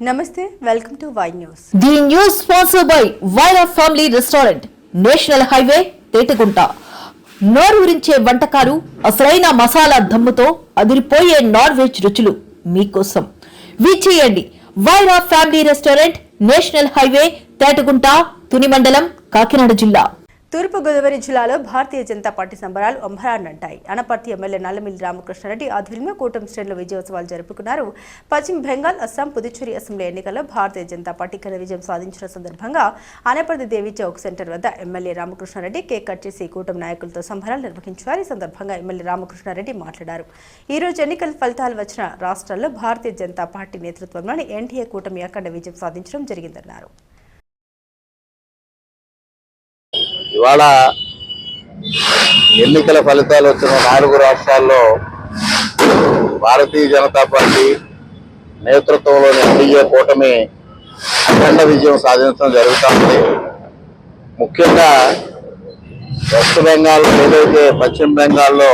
Namaste, welcome to Y News. The news sponsored by Vaira Family Restaurant, National Highway, Tetegunta. నోరూరించే వంటకాలు, అసలైన మసాలా దమ్ముతో అదిరిపోయే non veg రుచులు మీకోసం. విచ్చేయండి Vaira family restaurant, national highway, Tetagunta, Tuni మండలం, కాకినాడ జిల్లా. తూర్పుగోదావరి జిల్లాలో భారతీయ జనతా పార్టీ సంబరాలు అంబరాన్నంటాయి. అనపర్తి ఎమ్మెల్యే నల్లమిల్లి రామకృష్ణారెడ్డి ఆధ్వర్యంలో కూటమి శ్రేణులు విజయోత్సవాలు జరుపుకున్నారు. పశ్చిమ బెంగాల్, అస్సాం, పుదుచ్చేరి అసెంబ్లీ ఎన్నికల్లో భారతీయ జనతా పార్టీ ఘన విజయం సాధించిన సందర్భంగా అనపర్తి దేవి చౌక్ సెంటర్ వద్ద ఎమ్మెల్యే రామకృష్ణారెడ్డి కేక్ కట్ చేసి కూటమి నాయకులతో సంబరాలు నిర్వహించారు. ఈ సందర్భంగా ఎమ్మెల్యే రామకృష్ణారెడ్డి మాట్లాడారు. ఈ రోజు ఎన్నికల ఫలితాలు వచ్చిన రాష్ట్రాల్లో భారతీయ జనతా పార్టీ నేతృత్వంలోని ఎన్డీఏ కూటమి అఖండ విజయం సాధించడం జరిగిందన్నారు. ఇవాళ ఎన్నికల ఫలితాలు వచ్చిన 4 రాష్ట్రాల్లో భారతీయ జనతా పార్టీ నేతృత్వంలోని ఎన్డీఏ కూటమి అఖండ విజయం సాధించడం జరుగుతుంది. ముఖ్యంగా వెస్ట్ బెంగాల్ ఏదైతే పశ్చిమ బెంగాల్లో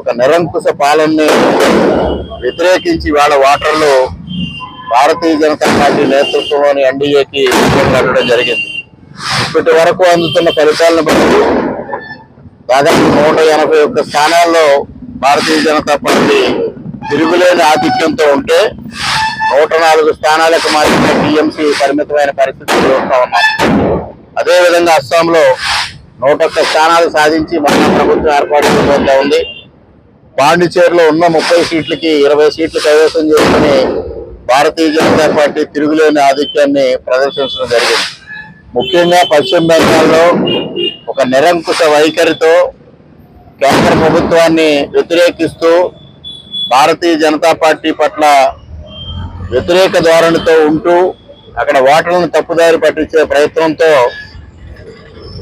ఒక నిరంకుశ పాలనని వ్యతిరేకించి వాళ్ళ ఓటర్లు భారతీయ జనతా పార్టీ నేతృత్వంలోని ఎన్డీఏకి విజయం కట్టడం జరిగింది. ఇప్పటి వరకు అందుతున్న ఫలితాలను బట్టి దాదాపు 181 స్థానాల్లో భారతీయ జనతా పార్టీ తిరుగులేని ఆధిక్యంతో ఉంటే 104 స్థానాలకు మాత్రమే టీఎంసీ పరిమితమైన పరిస్థితులు చూస్తూ ఉన్నాం. అదేవిధంగా అస్సాంలో 101 స్థానాలు సాధించి మన ప్రభుత్వం ఏర్పాటు చేయబోతా ఉంది. పాండిచేరిలో ఉన్న 30 సీట్లకి 20 సీట్లు కైవసం చేసుకుని భారతీయ జనతా పార్టీ తిరుగులేని ఆధిక్యాన్ని ప్రదర్శించడం జరిగింది. ముఖ్యంగా పశ్చిమ బెంగాల్లో ఒక నిరంకుశ వైఖరితో కేంద్ర ప్రభుత్వాన్ని వ్యతిరేకిస్తూ భారతీయ జనతా పార్టీ పట్ల వ్యతిరేక ధోరణితో ఉంటూ అక్కడ ఓటర్లను తప్పుదారి పట్టించే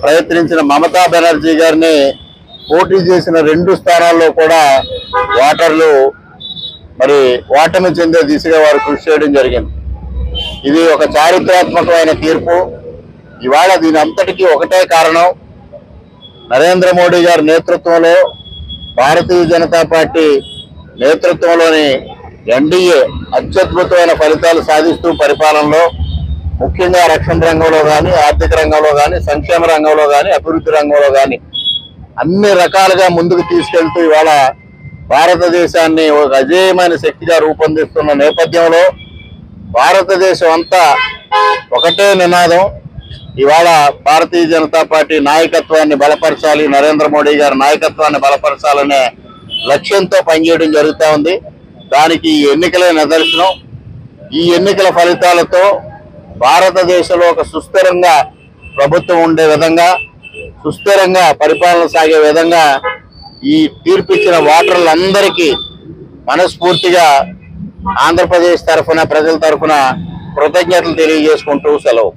ప్రయత్నించిన మమతా బెనర్జీ గారిని పోటీ చేసిన 2 స్థానాల్లో కూడా ఓటర్లు ఓటమి చెందే దిశగా వారు కృషి చేయడం జరిగింది. ఇది ఒక చారిత్రాత్మకమైన తీర్పు. ఇవాళ దీని అంతటికీ ఒకటే కారణం, నరేంద్ర మోడీ గారి నేతృత్వంలో భారతీయ జనతా పార్టీ నేతృత్వంలోని ఎన్డీఏ అత్యద్భుతమైన ఫలితాలు సాధిస్తూ పరిపాలనలో ముఖ్యంగా రక్షణ రంగంలో కానీ, ఆర్థిక రంగంలో కానీ, సంక్షేమ రంగంలో కానీ, అభివృద్ధి రంగంలో కానీ అన్ని రకాలుగా ముందుకు తీసుకెళ్తూ ఇవాళ భారతదేశాన్ని ఒక అజేయమైన శక్తిగా రూపొందిస్తున్న నేపథ్యంలో భారతదేశం అంతా ఒకటే నినాదం, ఇవాళ భారతీయ జనతా పార్టీ నాయకత్వాన్ని బలపరచాలి, నరేంద్ర మోడీ గారి నాయకత్వాన్ని బలపరచాలనే లక్ష్యంతో పనిచేయడం జరుగుతూ ఉంది. దానికి ఈ ఎన్నికలే నిదర్శనం. ఈ ఎన్నికల ఫలితాలతో భారతదేశంలో ఒక సుస్థిరంగా ప్రభుత్వం ఉండే విధంగా, సుస్థిరంగా పరిపాలన సాగే విధంగా ఈ తీర్పిచ్చిన ఓటర్లందరికీ మనస్ఫూర్తిగా ఆంధ్రప్రదేశ్ తరఫున, ప్రజల తరఫున కృతజ్ఞతలు తెలియజేసుకుంటూ సెలవు.